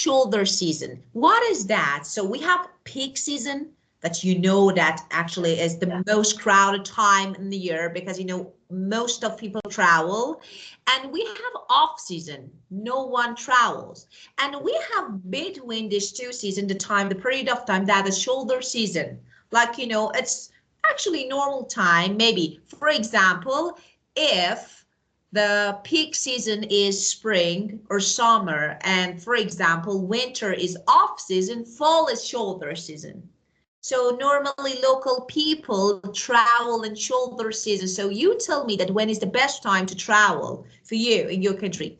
shoulder season. What is that? So we have peak season that you know that actually is the most crowded time in the year because you know most of people travel, and we have off season, no one travels, and we have between these two seasons the period of time that is shoulder season, like you know it's actually normal time. Maybe for example, if the peak season is spring or summer, and for example winter is off season, fall is shoulder season. So normally local people travel in shoulder season. So you tell me that when is the best time to travel for you in your country?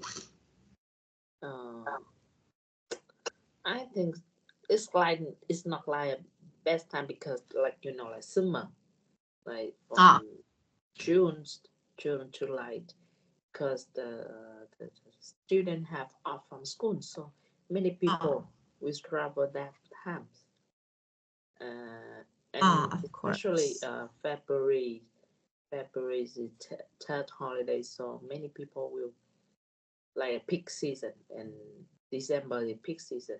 I think it's not like a best time because like you know like summer, like from June to like because the student have off from school, so many people will travel that times. And Of especially course. February is the third holiday, so many people will like a peak season, and December the peak season.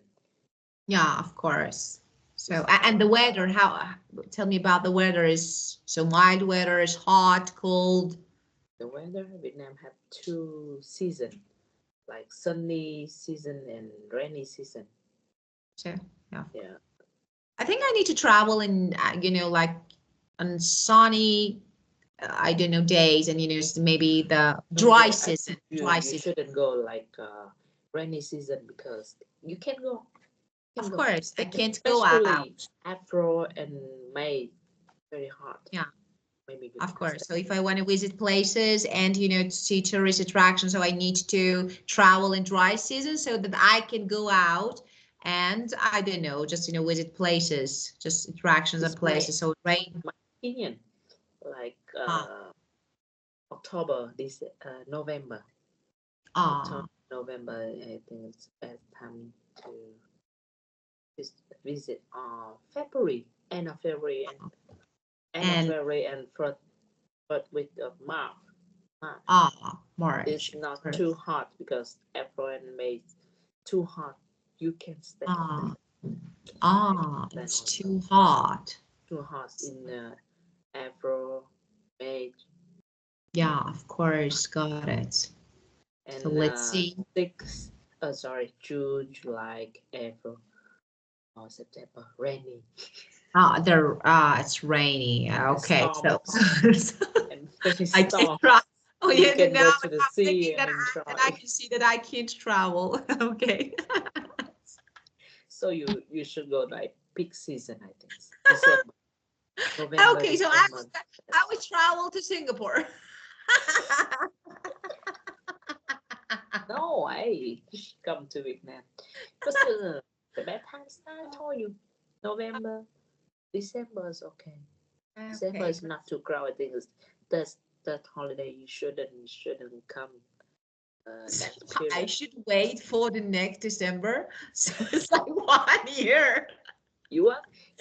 Yeah, of course. So and the weather, how? Tell me about the weather. Is so mild weather, is hot, cold? The weather, Vietnam have two seasons, like sunny season and rainy season. So yeah. Yeah. I think I need to travel in you know like on sunny I don't know days, and you know maybe the Don't dry go. season. You shouldn't go like rainy season because you can go. You Of can go, course, I can't go especially out. April and May, very hot. Yeah, Maybe you of can stay. course. So if I want to visit places and you know to see tourist attractions, so I need to travel in dry season so that I can go out and I don't know, just you know visit places, just attractions and It's my places. So rain. my opinion. Like Ah, October, this November, October, ah, November. I think it's best time to visit. February, end of February, and and first week of March. March. It's March. not Correct. too hot because April and May too hot. You can stand Ah, stand it's on too hot. too hot in April, May, Yeah, of course, got it. So and let's see. June, July, April, or September, rainy. It's rainy. Okay, Storm so and very I can't storm. try. Oh You yeah, can now go to the I'm thinking sea that and I enjoy. can see that I can't travel. Okay. So you should go like peak season. I think December, November, Okay, so I December. will I will travel to Singapore. No, I come to Vietnam because the bad times I told you, November, December is okay. December Okay. is not too crowded. I think it's that's that holiday you shouldn't come So that I period. should wait for the next December. So it's like 1 year. You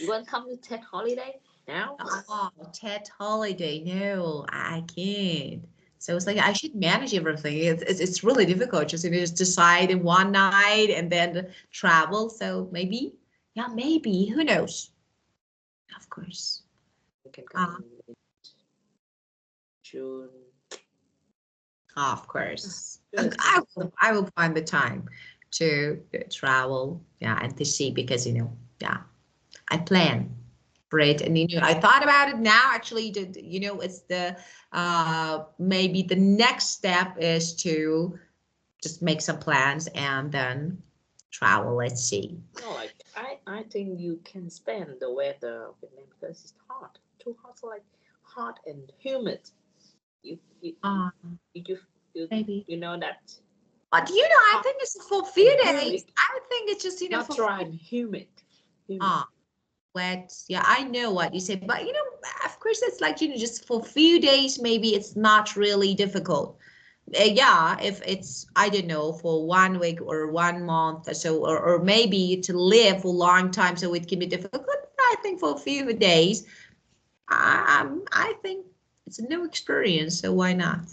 want come to that holiday now? Oh, Tet holiday. No, I can't. So it's like I should manage everything. It's really difficult just to just decide in one night and then travel. So maybe, yeah, maybe. Who knows? Of course. You can come Uh, in June. of course. June is I nice. I will find the time to travel, yeah, and to see because you know, yeah, I plan for it, and you know, I thought about it now. Actually, you know, it's the maybe the next step is to just make some plans and then travel. Let's see. No, like I think you can spend the weather of Vietnam because it's hot, too hot, like hot and humid. You you Uh, you you, maybe. you know that But you know, I hot think it's for and few days. humid, I think it's just you know not for dry few. and humid, humid. Ah, wet. Yeah, I know what you said, but you know, of course, it's like you know, just for few days, maybe it's not really difficult. Yeah, if it's I don't know for 1 week or 1 month or so, or maybe to live for a long time, so it can be difficult. But I think for a few days, I think it's a new experience, so why not?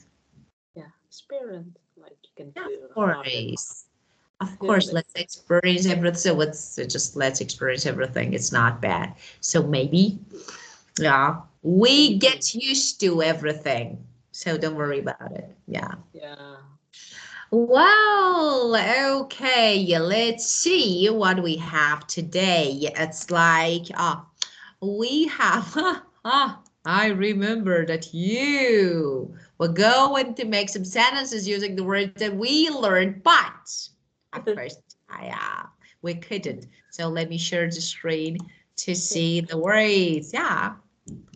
Yeah, experience like you can Yeah, feel of hot and course. Of course, let's experience everything. So let's experience everything. It's not bad. So maybe, yeah, we get used to everything. So don't worry about it. Yeah. Yeah. Well, okay. Let's see what we have today. It's like, we have, I remember that you were going to make some sentences using the words that we learned, but of course, we couldn't. So let me share the screen to see the words. Yeah,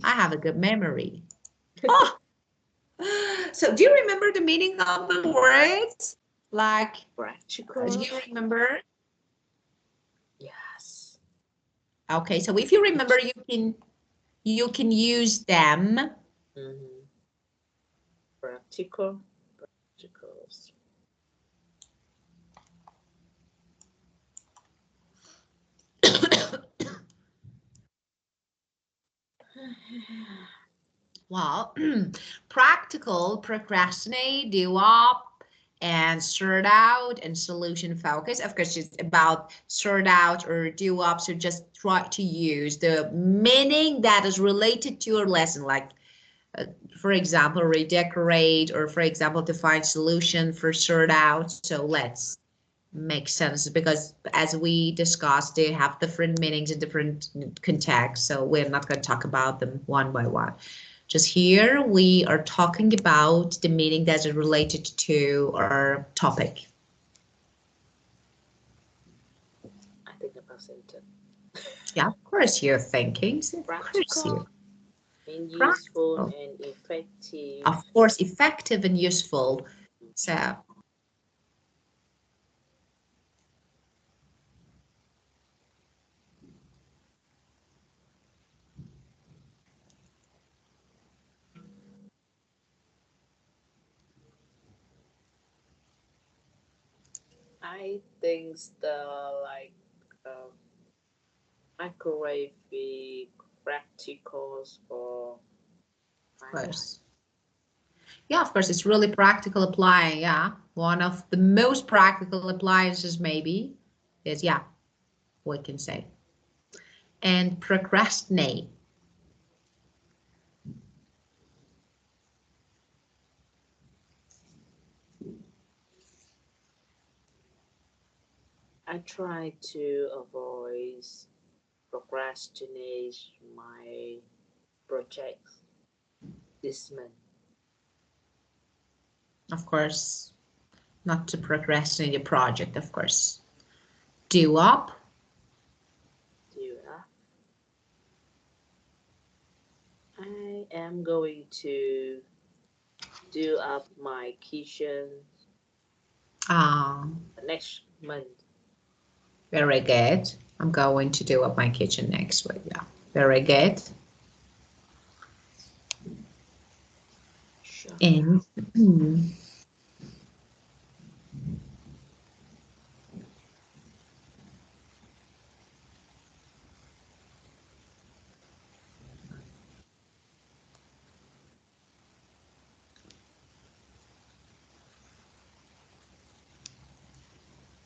I have a good memory. Oh, so do you remember the meaning of the words? Like, Practical. do you remember? Yes. Okay, so if you remember, you can use them. Mm-hmm. Practical. Practicals. Well, practical, procrastinate, do up, and sort out, and solution focus. Of course, it's about sort out or do up. So just try to use the meaning that is related to your lesson, like, for example, redecorate, or for example, to find solution for sort out. So let's make sense, because as we discussed, they have different meanings in different contexts. So we're not going to talk about them one by one. Just here, we are talking about the meaning that is related to our topic. I think about sentence. Yeah, of course you're thinking. So Practical and useful practical. and effective. Of course, effective and useful. So I think the like microwave practicals for of course. Yeah, of course, it's really practical applying. Yeah, one of the most practical appliances maybe is, yeah, we can say. And procrastinate. I try to avoid procrastinate my projects this month. Of course, not to procrastinate your project, of course. Do up. Yeah. I am going to do up my kitchen next month. Very good. I'm going to do up my kitchen next week. Yeah, very good. Sure. And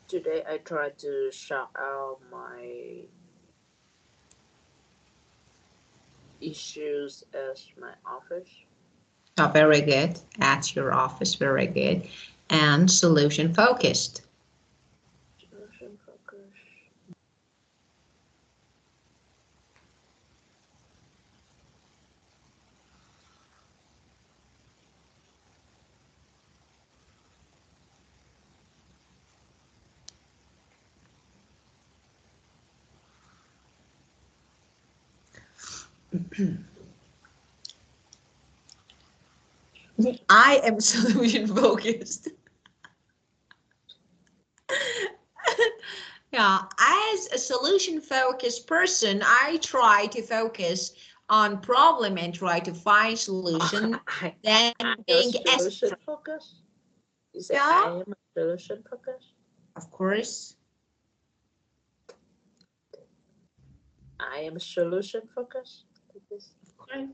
Today I try to sort out my issues at my office. oh, very good. At your office, very good. And solution focused. Solution focus. I am solution focused. Yeah, as a solution focused person, I try to focus on problem and try to find solution. Then being solution focus. You say yeah, I am a solution focus. of course. I am a solution focus. Of course.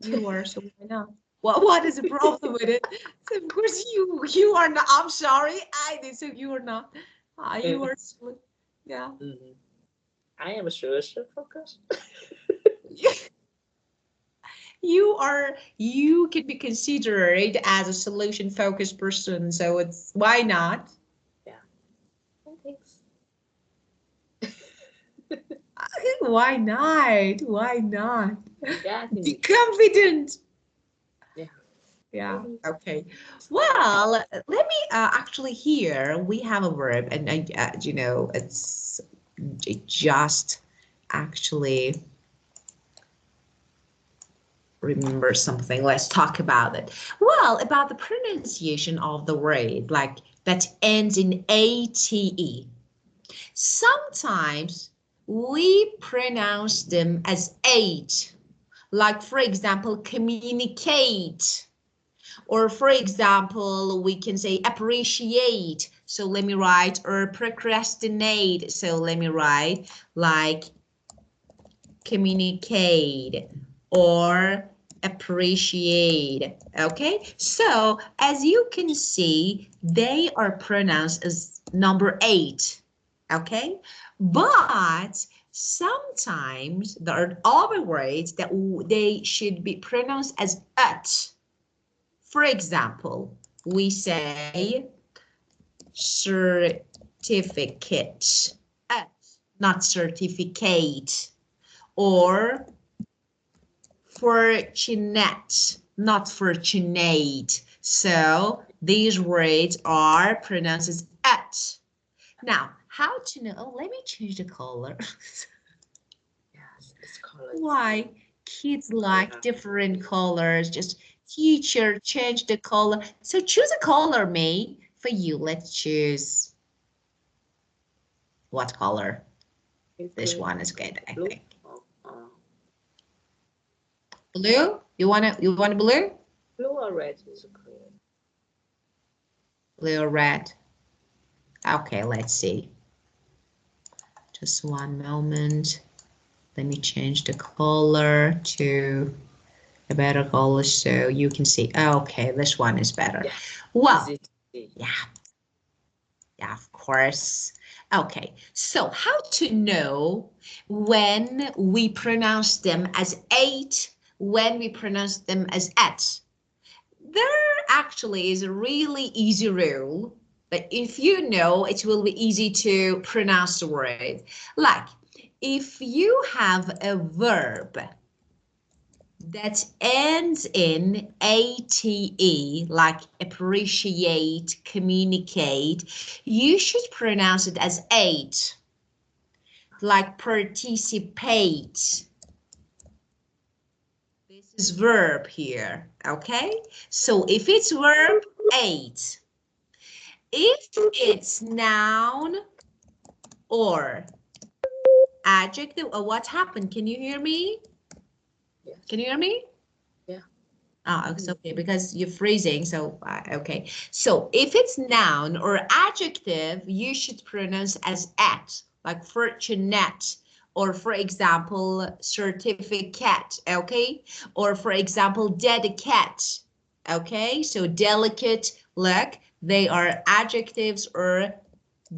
You are, so why not? What is the problem with it? So of course you are not. I'm sorry, I did, so you are not. You are, yeah. I am a solution focus. You can be considered as a solution focused person, so it's why not? Yeah, thanks. Why not? Why not? Yeah, I Be think. confident. Yeah. Yeah. Okay. Well, let me actually here we have a verb, and you know, it just actually remember something. Let's talk about it. Well, about the pronunciation of the word, like that ends in ate. Sometimes we pronounce them as ate. Like, for example, communicate. Or, for example, we can say appreciate. So let me write, or procrastinate. So let me write like communicate or appreciate. Okay, so as you can see, they are pronounced as number 8. Okay, but sometimes there are other words that they should be pronounced as at. For example, we say certificate, at, not certificate, or fortunate, not fortunate. So these words are pronounced as at. Now, how to know? Oh, let me change the color. Yes, it's color. Why? Kids like different colors. Just teacher, change the color. So choose a color, May. For you, let's choose what color? This one is good, I think. Blue? You want blue? Blue or red is clear. Blue or red? Okay, let's see. Just one moment. Let me change the color to a better color so you can see. Okay, this one is better. Yeah. Well, yeah, of course. Okay, so how to know when we pronounce them as 8, when we pronounce them as at? There actually is a really easy rule that if you know, it will be easy to pronounce the word. Like, if you have a verb that ends in ate, like appreciate, communicate, you should pronounce it as ate, like participate. This is verb here, okay? So if it's verb, ate. If it's noun or adjective, or what happened? Can you hear me? Yes. Can you hear me? Yeah. Oh, it's okay, because you're freezing, so okay. So if it's noun or adjective, you should pronounce as at, like fortunate, or for example, certificate, okay? Or for example, dedicate, okay? So delicate, look, they are adjectives or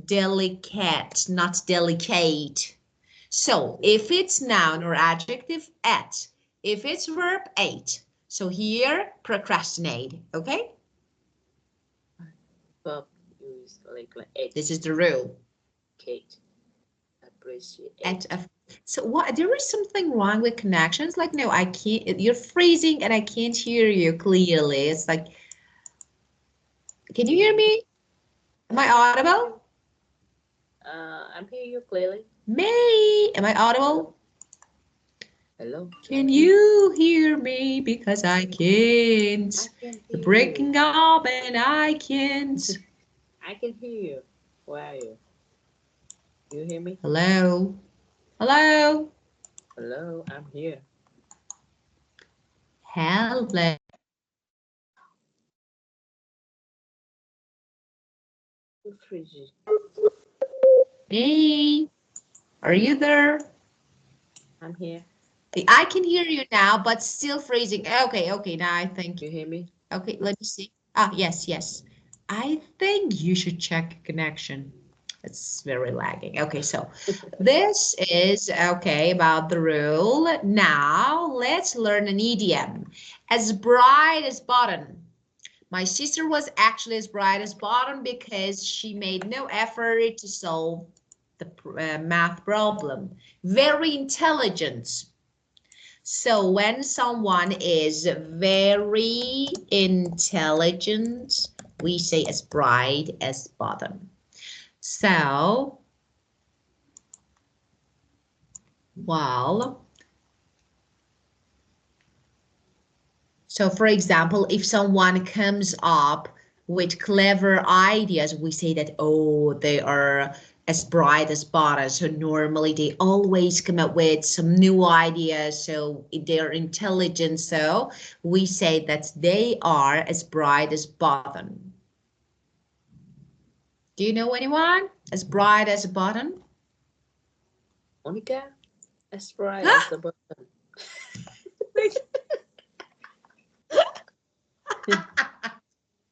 delicate, not delicate. So if it's noun or adjective, at. If it's verb, ate. So here, procrastinate, okay? Verb use like ate. This is the rule. Kate. Appreciate. So what, there is something wrong with connections? Like, no, I can't, you're freezing and I can't hear you clearly. It's like, can you hear me? Am I audible? I'm hearing you clearly. May, am I audible? Hello. Can you hear me? Because I can't. You're breaking up and I can't. I can hear you. Where are you? You hear me? Hello? Hello? Hello, I'm here. Hello? Hey, are you there? I'm here. I can hear you now, but still freezing. Okay, now I think. You hear me? Okay, let me see. Ah, yes. I think you should check connection. It's very lagging. Okay, so this is okay about the rule. Now let's learn an idiom. As bright as button. My sister was actually as bright as button because she made no effort to solve the math problem. Very intelligent. So when someone is very intelligent, we say as bright as button. So, well, so for example, if someone comes up with clever ideas, we say that, oh, they are as bright as butter. So normally they always come up with some new ideas. So they're intelligent. So we say that they are as bright as button. Do you know anyone as bright as a button? Monica, as bright as a button.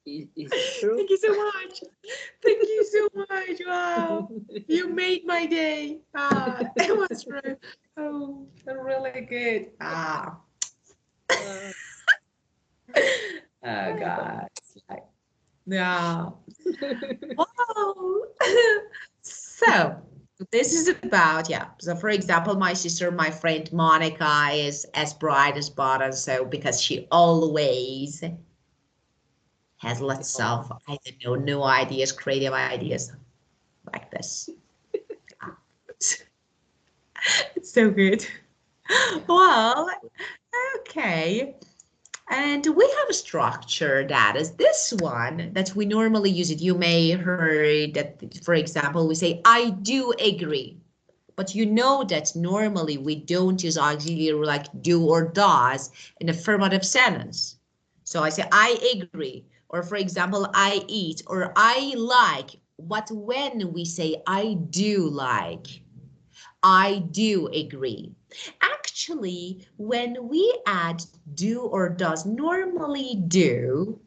Is it true? Thank you so much. Thank you so much. Wow. You made my day. It was really good. Uh, Oh God. Yeah. Wow. So this is about, yeah. So for example, my sister, my friend Monica is as bright as butter. So because she always has lots of, I don't know, new ideas, creative ideas like this. It's so good. Well, okay. And we have a structure that is this one that we normally use it. You may heard that, for example, we say, I do agree. But you know that normally we don't use auxiliary like do or does in affirmative sentence. So I say, I agree. Or for example, I eat or I like. But when we say I do like, I do agree. Actually, when we add do or does, normally do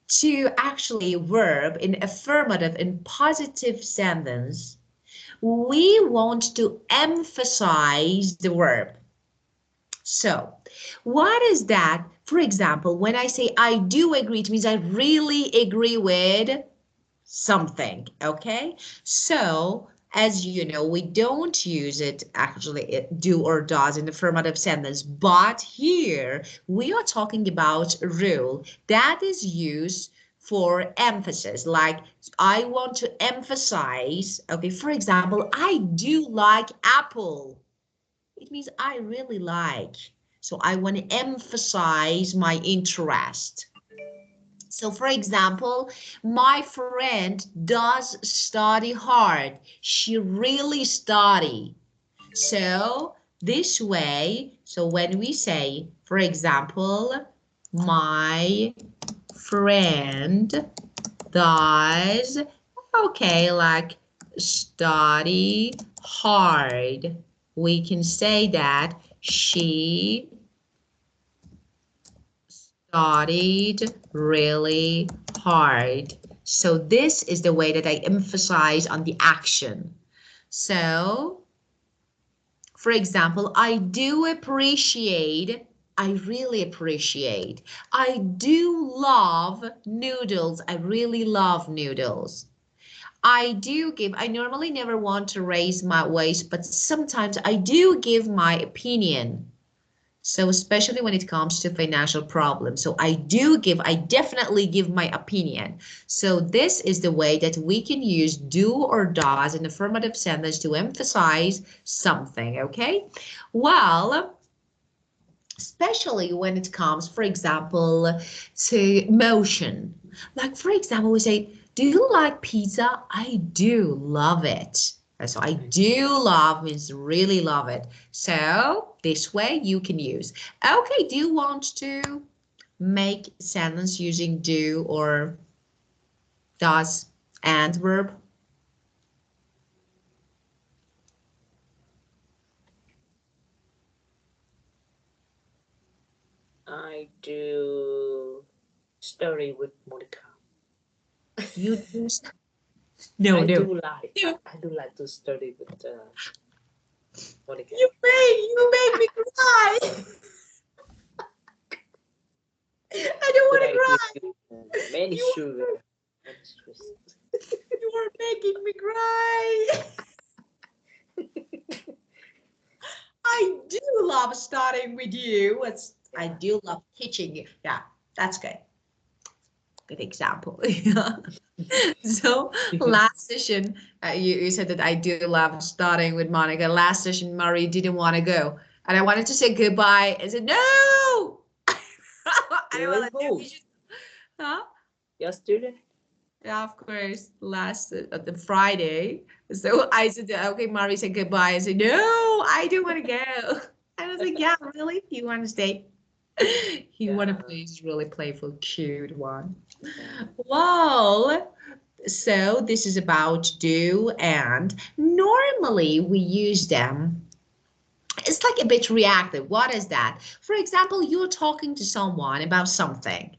to actually verb in affirmative in positive sentence, we want to emphasize the verb. So what is that? For example, when I say I do agree, it means I really agree with something, okay? So as you know, we don't use it actually do or does in affirmative sentence, but here we are talking about a rule that is used for emphasis. Like I want to emphasize, okay, for example, I do like apple. It means I really like. So I want to emphasize my interest. So for example, my friend does study hard. She really study. So this way, so when we say, for example, my friend does, okay, like study hard. We can say that she studied really hard. So this is the way that I emphasize on the action. So, for example, I do appreciate, I really appreciate. I do love noodles. I really love noodles. I do give, I normally never want to raise my voice, but sometimes I do give my opinion. So especially when it comes to financial problems. So I definitely give my opinion. So this is the way that we can use do or does in affirmative sentence to emphasize something, okay? Well, especially when it comes, for example, to motion. Like, for example, we say, do you like pizza? I do love it. So I do love means really love it. So this way you can use. Okay, do you want to make sentence using do or does and verb? I do study with Monica. You do No, I no. do like to study with what again? You made me cry. I don't want to cry. Many sugar. You are making me cry. I do love studying with you. I do love teaching you. Yeah, that's good. Good example. So last session, you said that I do love studying with Monica. Last session, Marie didn't want to go. And I wanted to say goodbye. I said, no. I don't want to do it. Huh? Your student? Yeah, of course. Last the Friday. So I said, okay, Marie said goodbye. I said, no, I don't want to go. I was like, yeah, really? You want to stay? He want to play this really playful, cute one. Well, so this is about do and. Normally we use them. It's like a bit reactive. What is that? For example, you're talking to someone about something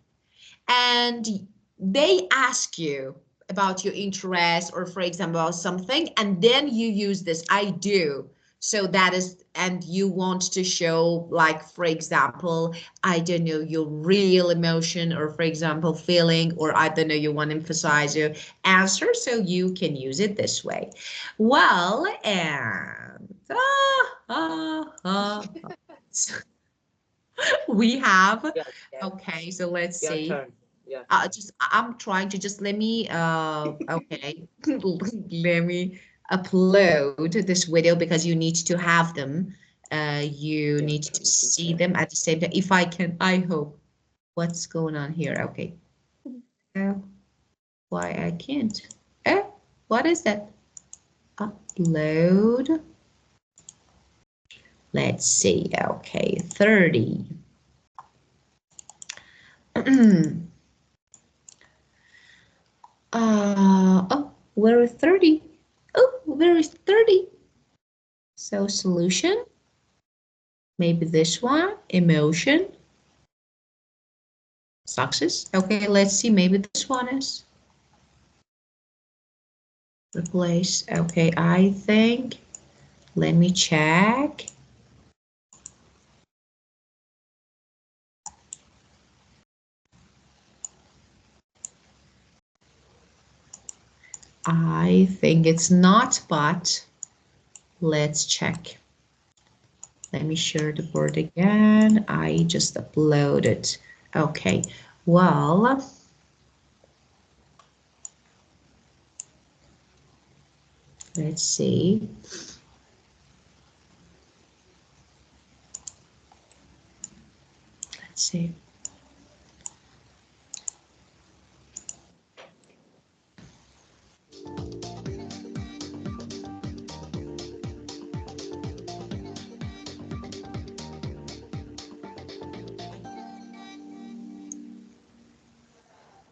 and they ask you about your interest or for example about something, and then you use this I do. So that is, and you want to show, like, for example, I don't know, your real emotion or for example feeling, or I don't know, you want to emphasize your answer, so you can use it this way. Well, and we have, okay, so let's Your see. turn. I'm trying to just let me okay. Let me upload this video because you need to have them. You need to see them at the same time. If I can, I hope. What's going on here? Okay. Why I can't? What is that? Upload. Let's see. Okay, 30. Oh, where is 30? Oh, where is 30? So solution, maybe this one, emotion, success. Okay, let's see, maybe this one is replace. Okay, I think, let me check. I think it's not, but let's check. Let me share the board again. I just uploaded. Okay, well, let's see. Let's see.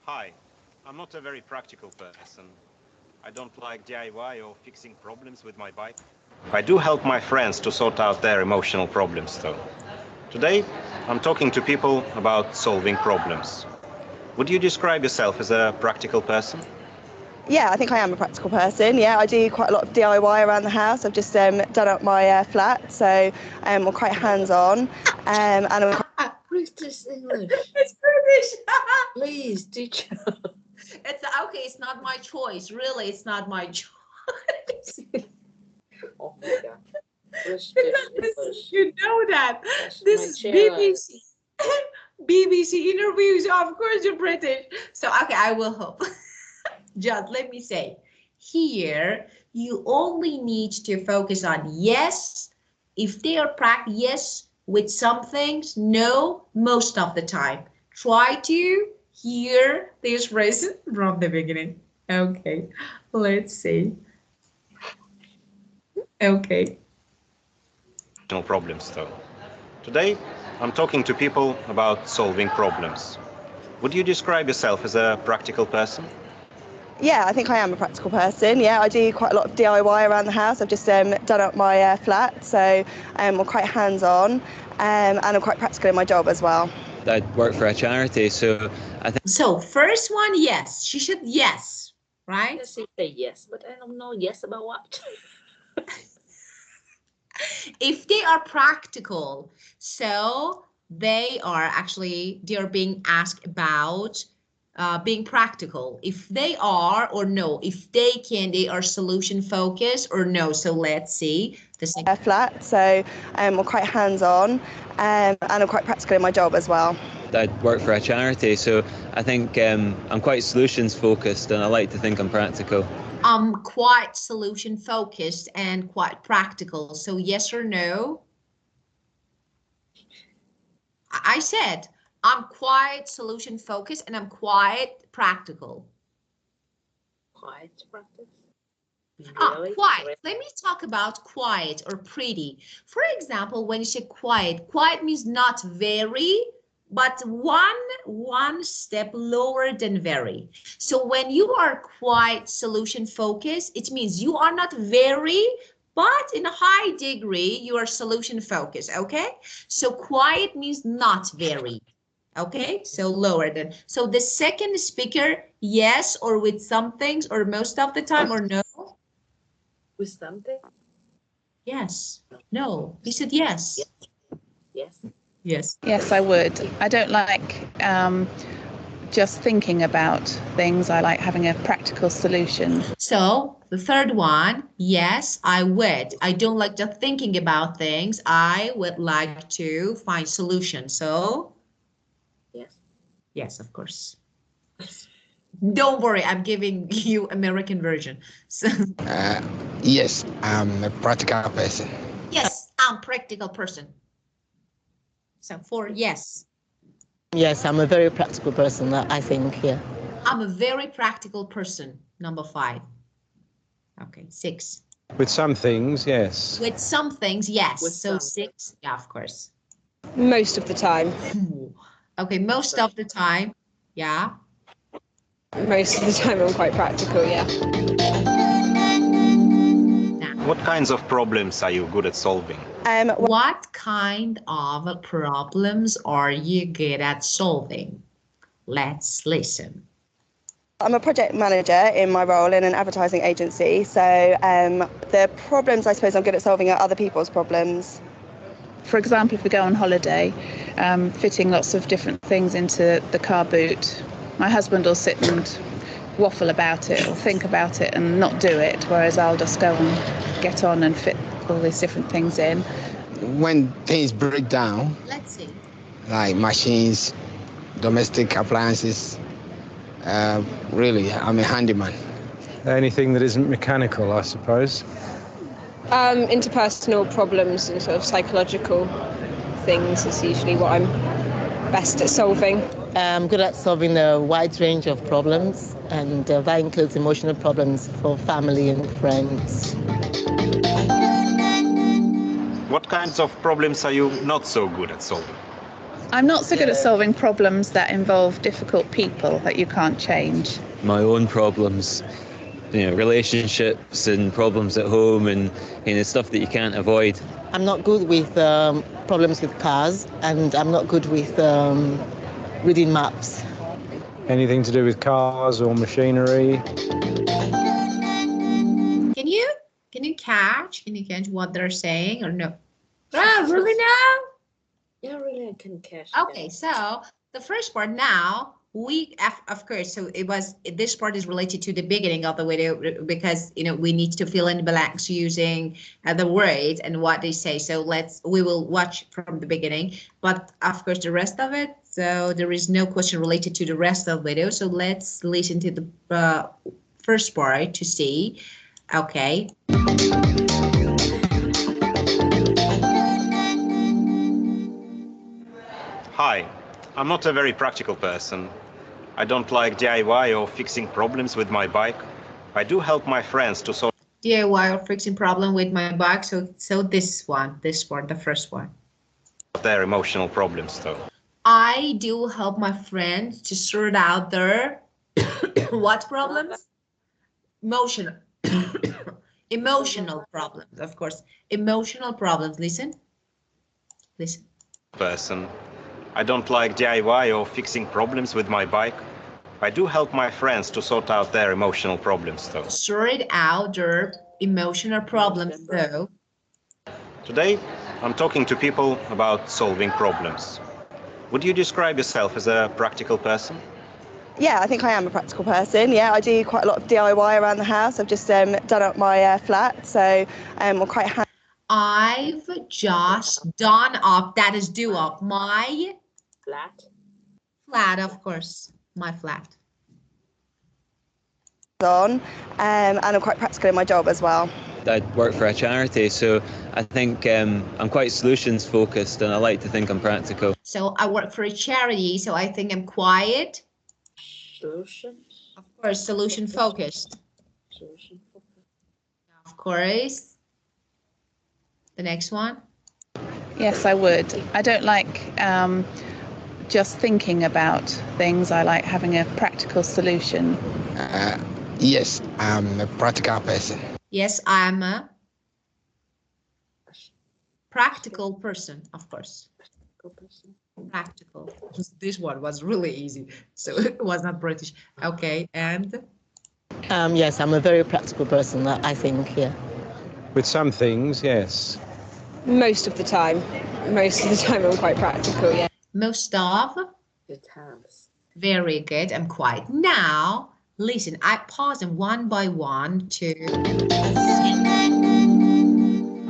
Hi, I'm not a very practical person. I don't like DIY or fixing problems with my bike. I do help my friends to sort out their emotional problems, though. Today, I'm talking to people about solving problems. Would you describe yourself as a practical person? Yeah, I think I am a practical person. Yeah, I do quite a lot of DIY around the house. I've just done up my flat, so we're quite hands-on. And I'm British English. It's British. Please, teacher. It's okay. It's not my choice. Really, it's not my choice. Oh my God. British English. You know that. That's this is BBC. BBC interviews. Of course, you're British. So, okay, I will hope. Just let me say, here, you only need to focus on yes, if they are yes with some things, no, most of the time. Try to hear this phrase from the beginning. Okay, let's see. Okay. Problems, though. Today, I'm talking to people about solving problems. Would you describe yourself as a practical person? Yeah, I think I am a practical person. Yeah, I do quite a lot of DIY around the house. I've just done up my flat, so we're quite hands-on, and I'm quite practical in my job as well. I work for a charity, so I think. So first one, yes, she should yes. right? Yes, you say yes, but I don't know yes about what. If they are practical, so they are being asked about being practical. If they are or no, if they are solution focused or no. So let's see the second. Flat, so we're quite hands-on and I'm quite practical in my job as well. I work for a charity, so I think I'm quite solutions focused and I like to think I'm practical. I'm quite solution focused and quite practical. So yes or no? I said I'm quite solution focused and I'm quite practical. Quite practice. Really? Quiet. Let me talk about quiet or pretty. For example, when you say quiet, quiet means not very, but one step lower than very. So when you are quite solution focused, it means you are not very, but in a high degree, you are solution focused, okay? So quiet means not very. Okay, so lower than. So the second speaker, yes, or with some things, or most of the time, or no? With something? Yes. No. He said yes. Yes. Yes. Yes, I would. I don't like just thinking about things. I like having a practical solution. So the third one, yes, I would. I don't like just thinking about things. I would like to find solutions. So Yes. yes, of course. Don't worry, I'm giving you American version. So Yes, I'm a practical person. yes, I'm practical person. So for yes. Yes, I'm a very practical person, I think, yeah. I'm a very practical person. Number 5. Okay, 6. With some things, yes. With some things, yes. With so some. 6, yeah, of course. Most of the time. Okay, most of the time, yeah. Most of the time I'm quite practical, yeah. What kinds of problems are you good at solving? What kind of problems are you good at solving? Let's listen. I'm a project manager in my role in an advertising agency, so the problems I suppose I'm good at solving are other people's problems. For example, if we go on holiday, fitting lots of different things into the car boot, my husband will sit and waffle about it or think about it and not do it, whereas I'll just go and get on and fit all these different things in. When things break down, Let's see. like machines, domestic appliances, really, I'm a handyman. Anything that isn't mechanical, I suppose. Interpersonal problems and sort of psychological things is usually what I'm best at solving. I'm good at solving a wide range of problems, and that includes emotional problems for family and friends. What kinds of problems are you not so good at solving? I'm not so good at solving problems that involve difficult people that you can't change. My own problems, relationships and problems at home and stuff that you can't avoid. I'm not good with problems with cars, and I'm not good with reading maps. Anything to do with cars or machinery. Can you catch what they're saying or no? Oh, really now? Yeah, really, I can catch. Okay, so the first part now, of course, so this part is related to the beginning of the video because, we need to fill in the blanks using the words and what they say. So we will watch from the beginning, but of course the rest of it, so there is no question related to the rest of the video. So let's listen to the first part to see. Okay. Hi, I'm not a very practical person. I don't like DIY or fixing problems with my bike. I do help my friends to solve DIY or fixing problem with my bike. So this one, the first one. their emotional problems though. I do help my friends to sort out their what problems? Emotional problems, of course. Emotional problems. Listen. Person. I don't like DIY or fixing problems with my bike. I do help my friends to sort out their emotional problems, though. Sort out their emotional problems, though. Today, I'm talking to people about solving problems. Would you describe yourself as a practical person? Yeah, I think I am a practical person. Yeah, I do quite a lot of DIY around the house. I've just done up my flat, so I'm quite handy. I've just done up, that is do up, my flat, of course, my flat. And I'm quite practical in my job as well. I work for a charity, so I think I'm quite solutions focused, and I like to think I'm practical. So I work for a charity, so I think I'm quiet. Solutions? Of course, solution focused. Solution focused. Of course. The next one. Yes, I would. I don't like just thinking about things. I like having a practical solution. Yes, I'm a practical person. Yes, I'm a practical person, of course. Practical. This one was really easy, so it was not British. Okay, and? Yes, I'm a very practical person, I think, yeah. With some things, yes. Most of the time. Most of the time I'm quite practical, yeah. Most of? The times. Very good, I'm quiet. Now, listen, I pause them one by one to...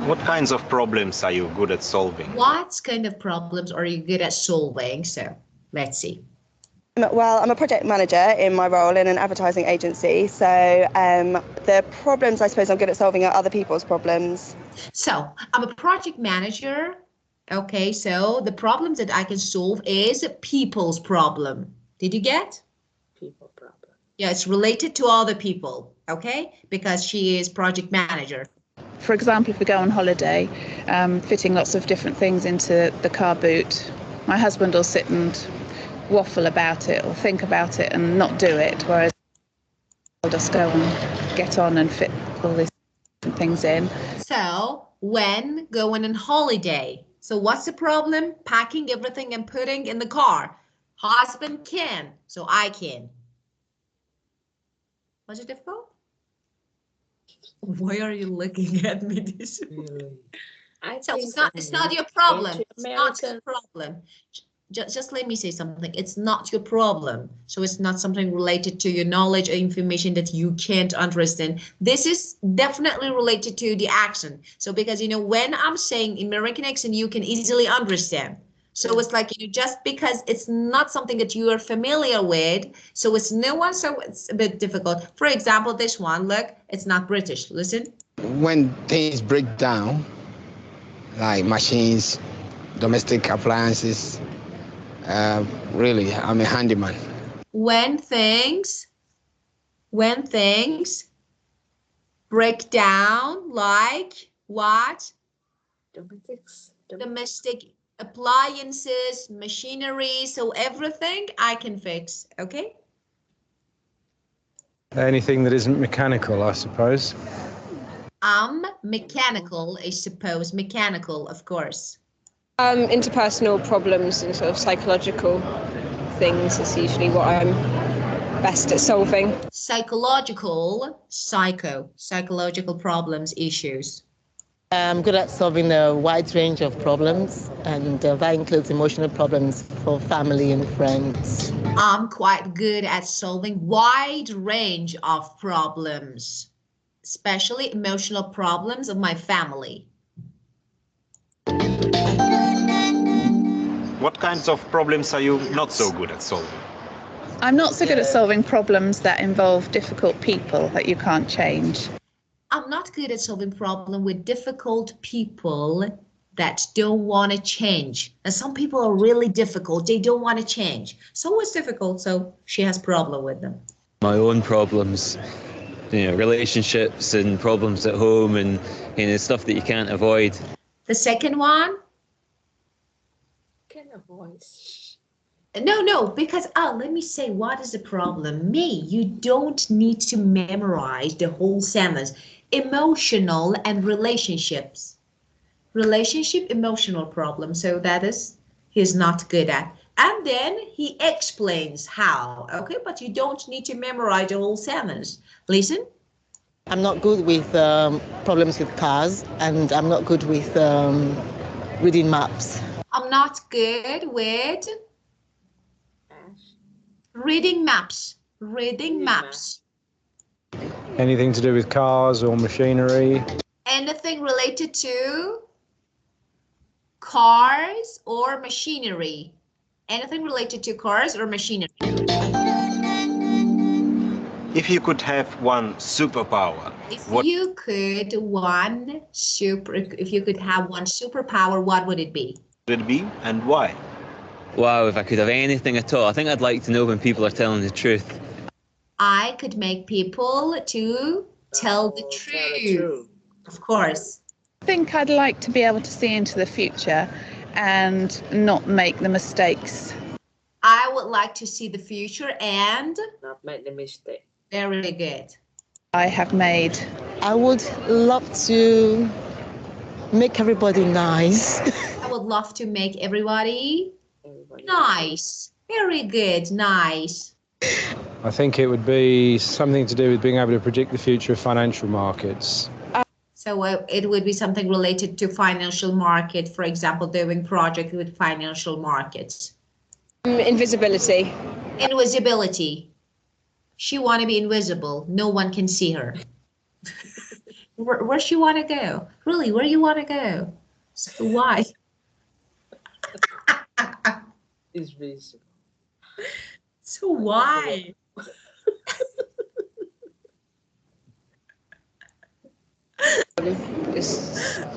What kinds of problems are you good at solving? What kind of problems are you good at solving? So, let's see. Well, I'm a project manager in my role in an advertising agency. So the problems I suppose I'm good at solving are other people's problems. So, I'm a project manager. Okay, so the problems that I can solve is people's problem. Did you get? People problem. Yeah, it's related to other people, okay? Because she is project manager. For example, if we go on holiday, fitting lots of different things into the car boot, my husband will sit and waffle about it or think about it and not do it, whereas I'll just go and get on and fit all these things in. So, when going on holiday, so what's the problem? Packing everything and putting in the car. Husband can, so I can. Was it difficult? Why are you looking at me this way? Really? So it's not your problem. It's not your problem. Just let me say something. It's not your problem. So it's not something related to your knowledge or information that you can't understand. This is definitely related to the accent. So because, you know, when I'm saying American accent, you can easily understand. So it's like, you know, just because it's not something that you are familiar with, so it's new one, so it's a bit difficult. For example, this one, look, it's not British. Listen. When things break down, like machines, domestic appliances, really, I'm a handyman. When things break down, like what? Domestic appliances, machinery, so everything I can fix, okay? Anything that isn't mechanical, I suppose. Mechanical, I suppose. Mechanical, of course. Interpersonal problems and sort of psychological things is usually what I'm best at solving. Psychological problems, issues. I'm good at solving a wide range of problems, and that includes emotional problems for family and friends. I'm quite good at solving wide range of problems, especially emotional problems of my family. What kinds of problems are you not so good at solving? I'm not so good at solving problems that involve difficult people that you can't change. I'm not good at solving problems with difficult people that don't want to change. And some people are really difficult. They don't want to change. So it's difficult. So she has problem with them. My own problems, you know, relationships and problems at home and, you know, stuff that you can't avoid. The second one? Can avoid. No, because, let me say, what is the problem? You don't need to memorize the whole sentence. Emotional and relationships. Relationship, emotional problem. So that is, he's not good at. And then he explains how, okay? But you don't need to memorize the whole sentence. Listen. I'm not good with problems with cars, and I'm not good with reading maps. I'm not good with reading maps. Reading maps. Anything to do with cars or machinery? Anything related to cars or machinery. Anything related to cars or machinery. If you could have one superpower, If you could have one superpower, what would it be? would it be and why? Wow, if I could have anything at all, I think I'd like to know when people are telling the truth. I could make people to tell the truth. Of course. I think I'd like to be able to see into the future and not make the mistakes. I would like to see the future and not make the mistake. Very good. I have made. I would love to make everybody nice. I would love to make everybody nice. Very good, nice. I think it would be something to do with being able to predict the future of financial markets. So it would be something related to financial market, for example, doing project with financial markets. Invisibility. Invisibility. She want to be invisible. No one can see her. Where she want to go? Really, where you want to go? So why? It's visible. So why?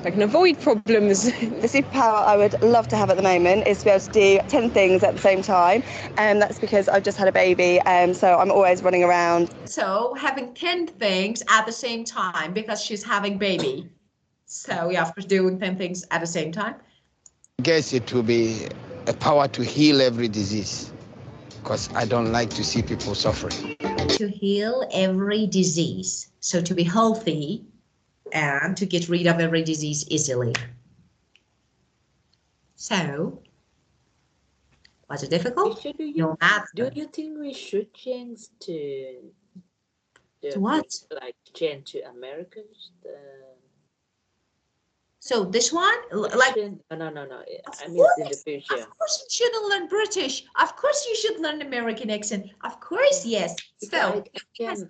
I can avoid problems. The superpower I would love to have at the moment is to be able to do 10 things at the same time, and that's because I've just had a baby, so I'm always running around. So having 10 things at the same time because she's having baby. So yeah, of course, doing 10 things at the same time. I guess it will be a power to heal every disease, because I don't like to see people suffering. To heal every disease. So to be healthy and to get rid of every disease easily. So, was it difficult? Do you think we should change to what? Like change to Americans? So this one, like no. I mean in the future. Of course you shouldn't learn British. Of course you should learn American accent. Of course, yes. So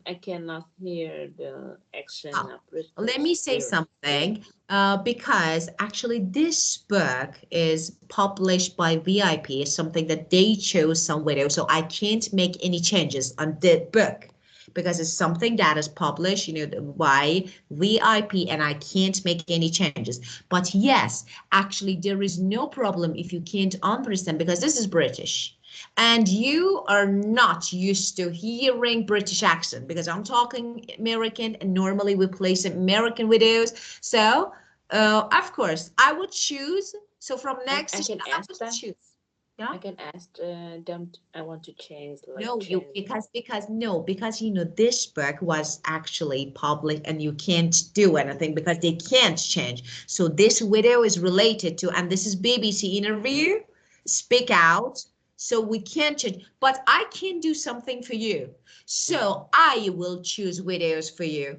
I cannot hear the accent of British. Let me say something, because actually this book is published by VIP, something that they chose some video, so I can't make any changes on the book. Because it's something that is published, by VIP, and I can't make any changes. But yes, actually, there is no problem if you can't understand, because this is British. And you are not used to hearing British accent, because I'm talking American, and normally we play some American videos. So, of course, I would choose. So from next session, I would choose. Yeah? I can ask them. I want to change. Because this book was actually public and you can't do anything because they can't change. So this video is related to, and this is BBC interview, speak out. So we can't change, but I can do something for you. So I will choose videos for you.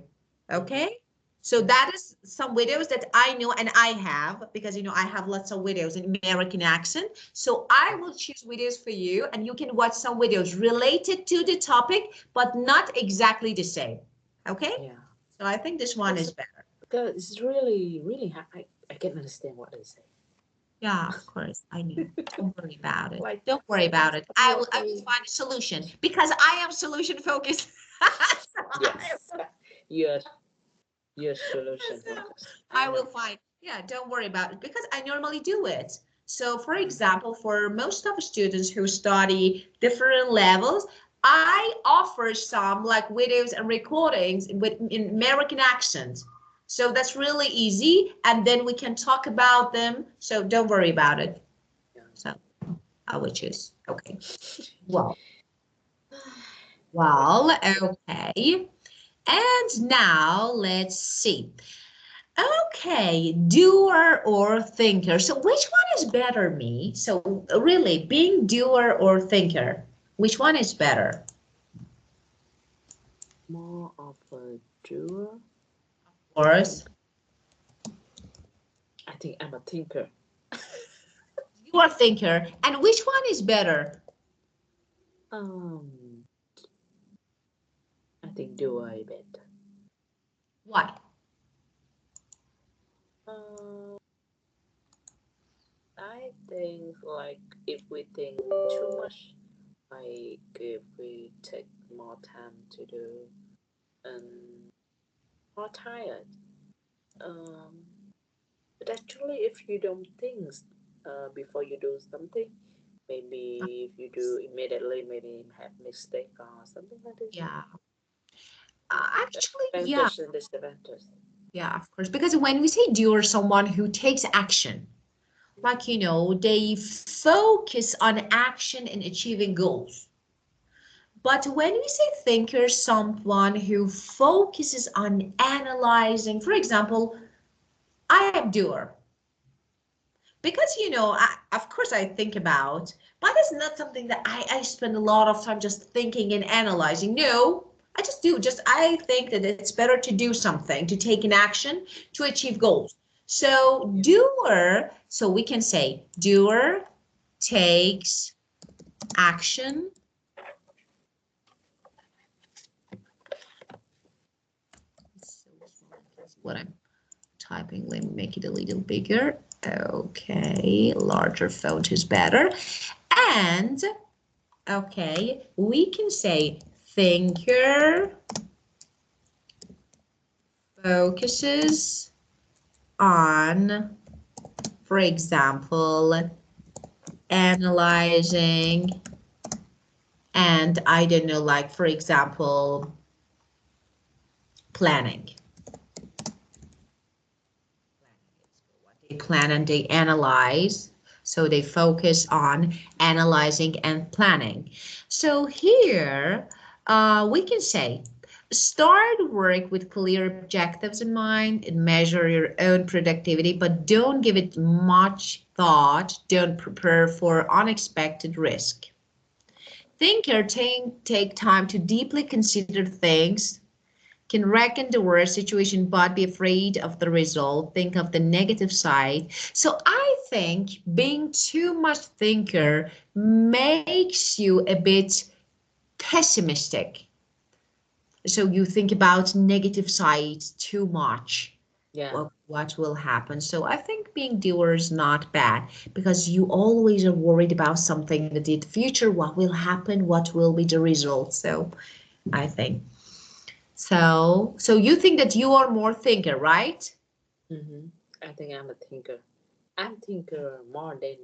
Okay? So that is some videos that I know and I have, because I have lots of videos in American accent. So I will choose videos for you, and you can watch some videos related to the topic, but not exactly the same. Okay? Yeah. So I think this one is better. Because it's really, really hard. I can't understand what they say. Yeah, of course. I know. Don't worry about it. Don't worry about it. I will find a solution, because I am solution focused. Yes. Your solution. I will find. Yeah, don't worry about it, because I normally do it. So for example, for most of the students who study different levels, I offer some like videos and recordings in American accent. So that's really easy, and then we can talk about them. So don't worry about it. So I will choose. Okay. Well, okay. And now let's see. Okay, doer or thinker. So which one is better, me? So really, being doer or thinker, which one is better? More of a doer. Of course. I think I'm a thinker. You are thinker. And which one is better? I think doer is better. Why? I think like if we think too much, like if we take more time to do and more tired. But actually, if you don't think before you do something, maybe if you do immediately, maybe have mistake or something like this. Yeah. Actually, yeah. Advantage and disadvantage. Yeah, of course. Because when we say doer, someone who takes action, like, you know, they focus on action and achieving goals. But when we say thinker, someone who focuses on analyzing, for example, I am doer. Because, you know, of course I think about, but it's not something that I spend a lot of time just thinking and analyzing. No, I just do. Just I think that it's better to do something, to take an action, to achieve goals. So doer, so we can say doer takes action. What I'm typing, let me make it a little bigger. Okay, larger font is better. And okay, we can say thinker focuses on, for example, analyzing, and I don't know, like, for example, planning. They plan and they analyze. So they focus on analyzing and planning. So here we can say, start work with clear objectives in mind and measure your own productivity, but don't give it much thought. Don't prepare for unexpected risk. Thinker, take time to deeply consider things, can reckon the worst situation but be afraid of the result, think of the negative side. So I think being too much thinker makes you a bit pessimistic. So you think about negative sides too much. Yeah. Well, what will happen? So I think being doer is not bad because you always are worried about something in the future. What will happen? What will be the result? So I think. So you think that you are more thinker, right? I think I'm a thinker. I'm thinker more than,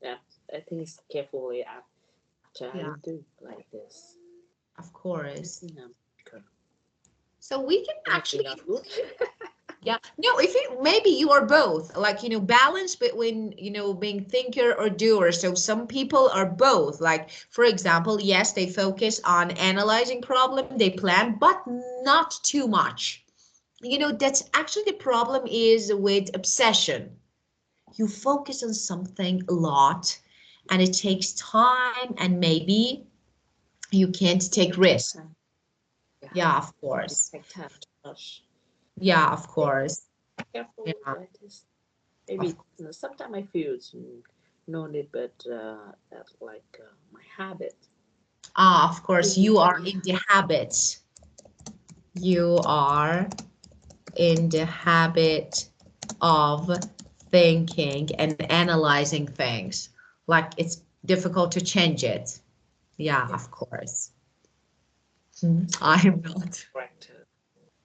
yeah, I think it's carefully after I do like this. Of course. Yeah. So we can actually, not good. yeah, no, if it, maybe you are both, like, you know, balance between, you know, being thinker or doer. So some people are both, like, for example, yes, they focus on analyzing problem, they plan, but not too much. You know, that's actually the problem is with obsession. You focus on something a lot and it takes time and maybe you can't take risks. Yeah, of course. Take time to rush. Yeah, of course. Careful Yeah. like this. Maybe sometimes I feel it's no need, but that's like my habit. Ah, of course, you are in the habits. You are in the habit of thinking and analyzing things. Like it's difficult to change it. Yeah, of course. I am not. Character.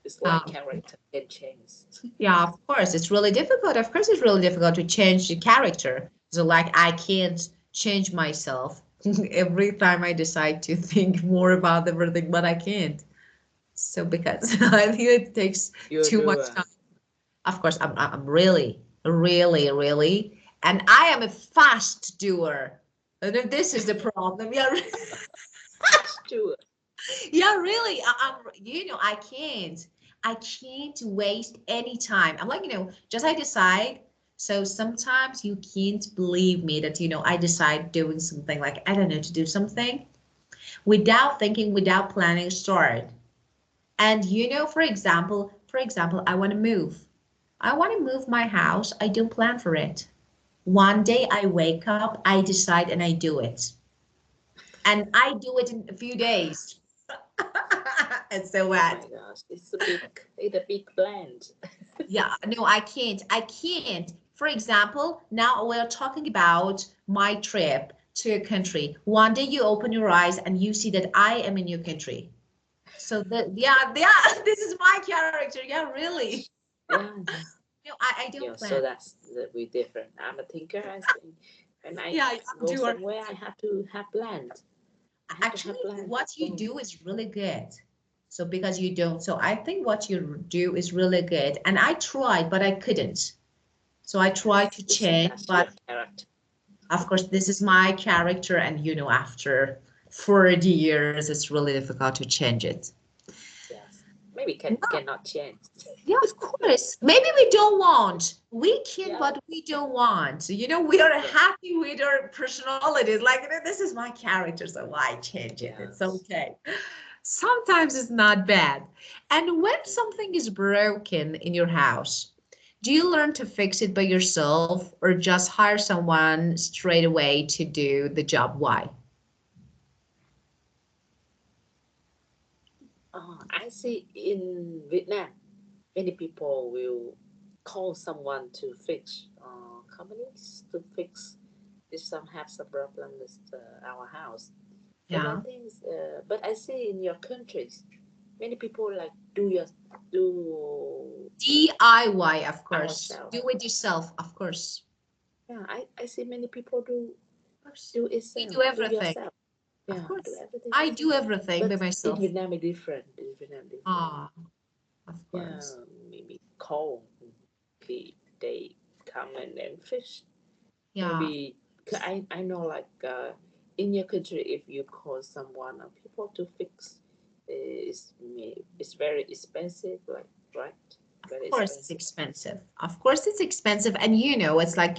It's like character can change. Yeah, of course, it's really difficult. Of course, it's really difficult to change the character. So like I can't change myself every time I decide to think more about everything, but I can't. So because I think it takes too much time. Of course, I'm really, and I am a fast doer. And then this is the problem. Yeah, Fast doer. yeah, really. You know, I can't. I can't waste any time. I'm like, just I decide. So sometimes you can't believe me that, I decide doing something like, I don't know, to do something without thinking, without planning, start. And, for example, I want to move. I want to move my house. I don't plan for it. One day I wake up, I decide, and I do it. And I do it in a few days. And so what? Oh my gosh, it's a big blend. Yeah, no, I can't. I can't. For example, now we're talking about my trip to a country. One day you open your eyes and you see that I am in your country. So yeah, this is my character. Yeah, really. Yeah. No, I don't Yeah, plan. so that's we different. I'm a thinker. I think when I Yeah, go you are. somewhere, I have to have plans. Actually, what you do is really good. So because you don't, so I think what you do is really good. And I tried, but I couldn't. So I tried to change, but of course, this is my character. And after 40 years, it's really difficult to change it. Yes, maybe cannot change. Yeah, of course. Maybe we don't want. We can, Yeah. but we don't want. So, we are happy with our personalities. Like, this is my character, so why change it? It's okay. Sometimes it's not bad. And when something is broken in your house, do you learn to fix it by yourself or just hire someone straight away to do the job? Why? I see in Vietnam, many people will call someone to fix companies to fix if some have some problem with our house. But Yeah. I think, but I see in your countries, many people like do DIY, of course. ourselves. Do it yourself, of course. Yeah, I see many people do it. We do everything. Yeah, Of course. do everything. I do everything by But myself. in Vietnam, it's different. In Vietnam, different. Ah, of Yeah, course. maybe call. They come and then fish. Yeah. Maybe I know like in your country, if you call someone or people to fix, it's very expensive, like right? Very Of course it's expensive. Of course it's expensive. And it's like,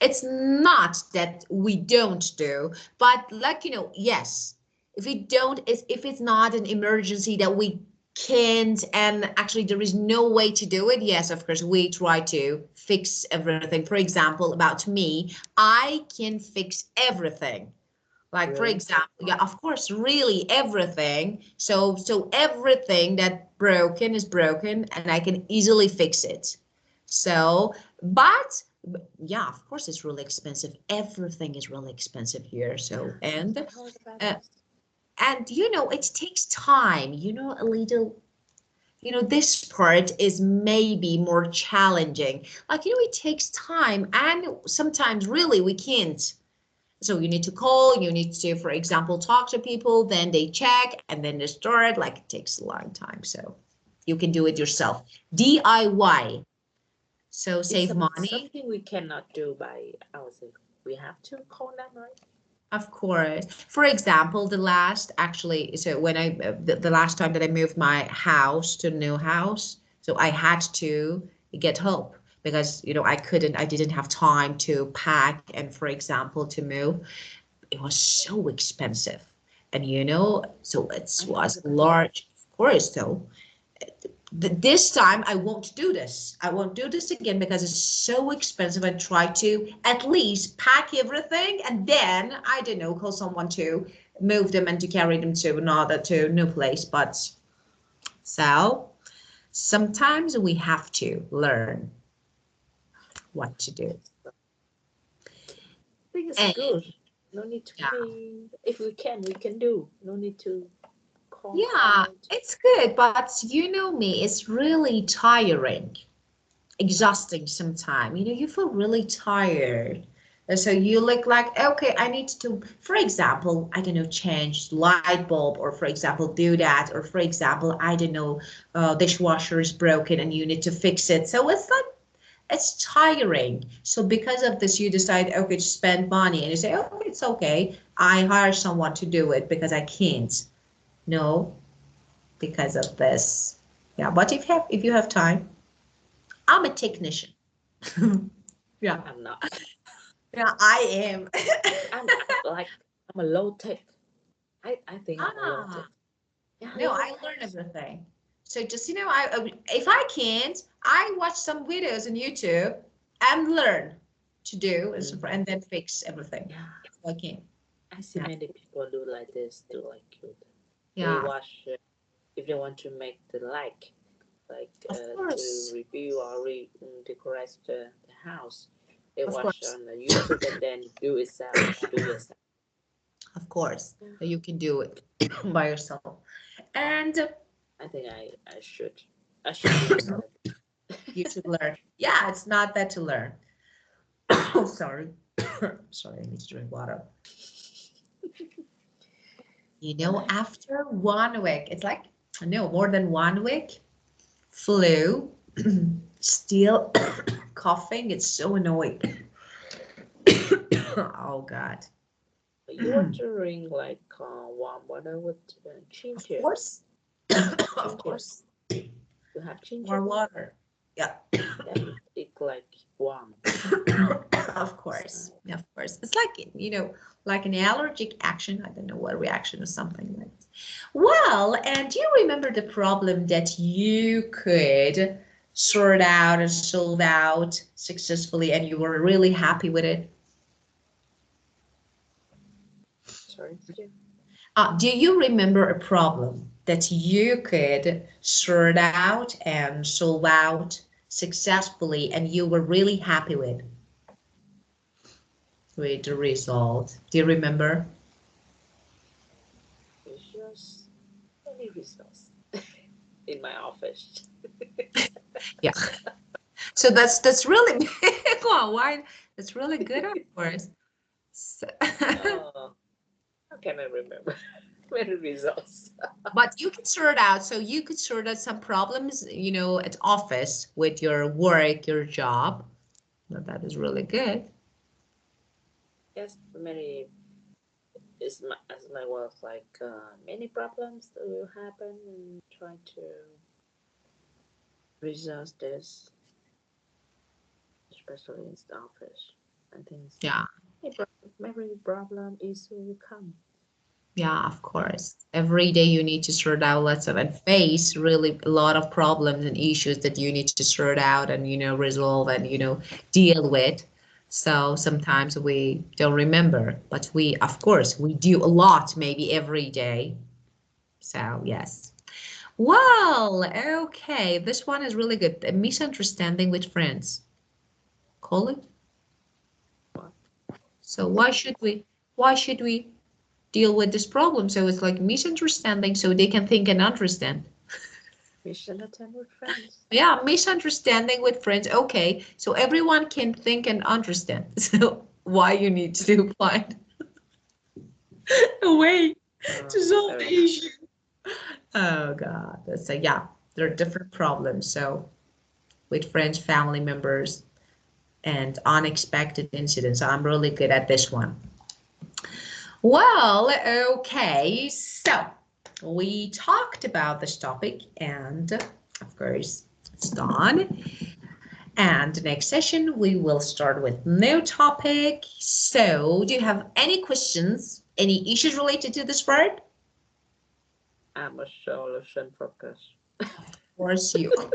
it's not that we don't do, but like, yes, if we don't, if it's not an emergency that we can't, and actually there is no way to do it, yes, of course, we try to fix everything. For example, about me, I can fix everything. Like, for example, yeah, of course, really everything. So everything that broken is broken and I can easily fix it. So, but yeah, of course, it's really expensive. Everything is really expensive here. So, and it takes time, a little, this part is maybe more challenging. Like, it takes time and sometimes really we can't. So you need to call, you need to, for example, talk to people, then they check and then they start, like it takes a long time. So you can do it yourself. DIY. So save money. Something we cannot do by ourselves. We have to call them, right? Of course. For example, the last time that I moved my house to a new house, so I had to get help because, I didn't have time to pack and, for example, to move. It was so expensive. And, so it was large, of course, though. This time I won't do this. I won't do this again because it's so expensive. I try to at least pack everything and then, I don't know, call someone to move them and to carry them to a new place. But so sometimes we have to learn what to do. I think it's good. No need to pay. If we can do. No need to call. Yeah, it's good, but you know me, it's really tiring, exhausting sometimes. You feel really tired. And so you look like, okay, I need to, for example, I don't know, change light bulb, or for example, do that, or for example, I don't know, dishwasher is broken and you need to fix it. So it's like, it's tiring. So because of this, you decide, okay, to spend money, and you say, oh, it's okay. I hire someone to do it because I can't. No, because of this. Yeah, but if you have time, I'm a technician. Yeah, I'm not. yeah, I am. I'm a low tech. I think I'm a low Ah, tech. Yeah, no, yeah. I learn everything. So just if I can't, I watch some videos on YouTube and learn to do and then fix everything. Yeah. If I can. I see Yeah. many people do like this too, like you. They Yeah, watch if they want to make the of to course, review or decorate the house. They of watch course, on the YouTube and then do yourself. of course. You can do it by yourself. And I think I should do that. you should learn. Yeah, it's not that to learn. Oh, sorry. Sorry, I need to drink water. After 1 week, it's like, no, more than 1 week, flu, still coughing. It's so annoying. Oh, God. You want to drink warm water with Of ginger. course. Of course. You have ginger. More water. Yeah. Then it's like warm. Of course. Of course. It's like, like an allergic action. I don't know what reaction or something like that. Well, and do you remember the problem that you could sort out and solve out successfully and you were really happy with it? Sorry. Do you remember a problem that you could sort out and solve out successfully and you were really happy with the result? Do you remember? It's just any results in my office. Yeah. So that's really well, why? That's really good, of course. So, How can I remember many results? but you can sort out. So you could sort out some problems, at office with your work, your job. Well, that is really good. Yes, many as my work many problems that will happen and try to resolve this, especially in the office. I think Yeah. every problem issue will come. Yeah, of course. Every day you need to sort out lots of and face really a lot of problems and issues that you need to sort out and resolve and deal with. So sometimes we don't remember, but we of course we do a lot maybe every day. So yes. Well, okay. This one is really good. A misunderstanding with friends. Colin? So why should we deal with this problem? So it's like misunderstanding so they can think and understand. Misunderstanding with friends. Yeah, misunderstanding with friends. Okay, so everyone can think and understand. So why you need to find a way to solve the issue? Oh God, so yeah, there are different problems. So with friends, family members, and unexpected incidents. I'm really good at this one. Well, okay, so we talked about this topic and of course it's done. And the next session we will start with new topic. So do you have any questions, any issues related to this word? I'm a solution focus. Of course you are.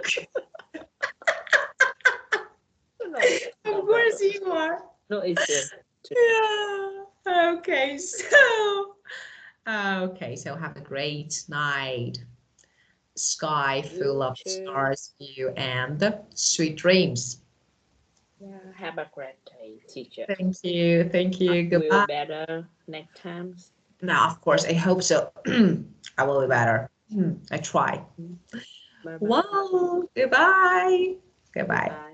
Of course you are. No issue. Yeah. Okay, so have a great night. Sky full of stars, view, and sweet dreams. Yeah, have a great day, teacher. Thank you. Goodbye. Will better next time. Now, of course, I hope so. I will be better. I try. Bye-bye. Wow. Goodbye. Goodbye. Bye.